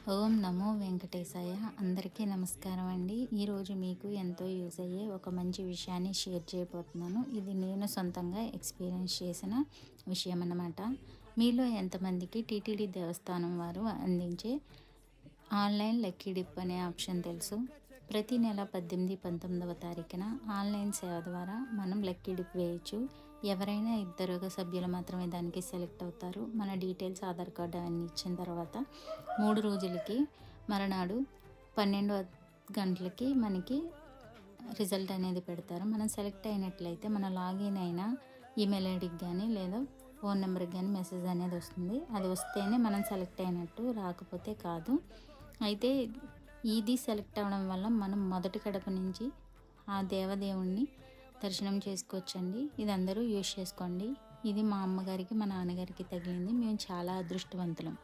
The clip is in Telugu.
ఓం నమో వెంకటేశాయ. అందరికీ నమస్కారం అండి. ఈరోజు మీకు ఎంతో యూజ్ అయ్యే ఒక మంచి విషయాన్ని షేర్ చేయబోతున్నాను. ఇది నేను సొంతంగా ఎక్స్పీరియన్స్ చేసిన విషయం అన్నమాట. మీలో ఎంతమందికి టీటీడీ దేవస్థానం వారు అందించే ఆన్లైన్ లక్కీ డిప్ అనే ఆప్షన్ తెలుసు? ప్రతి నెల 18, 19వ తారీఖున ఆన్లైన్ సేవ ద్వారా మనం లక్కీ డిప్ వేయచ్చు. ఎవరైనా ఇద్దరు సభ్యులు మాత్రమే దానికి సెలెక్ట్ అవుతారు. మన డీటెయిల్స్, ఆధార్ కార్డు అవన్నీ ఇచ్చిన తర్వాత 3 రోజులకి మరునాడు 12 గంటలకి మనకి రిజల్ట్ అనేది పెడతారు. మనం సెలెక్ట్ అయినట్లయితే మన లాగిన్ అయిన ఈమెయిల్ ఐడికి కానీ లేదా ఫోన్ నెంబర్కి కానీ మెసేజ్ అనేది వస్తుంది. అది వస్తేనే మనం సెలెక్ట్ అయినట్టు, రాకపోతే కాదు. అయితే ఇది సెలెక్ట్ అవ్వడం వల్ల మనం మొదటి గడప నుంచి ఆ దేవదేవుణ్ణి దర్శనం చేసుకోవచ్చండి. ఇది అందరూ యూజ్ చేసుకోండి. ఇది మా అమ్మగారికి, మా నాన్నగారికి తగిలింది. మేము చాలా అదృష్టవంతులం.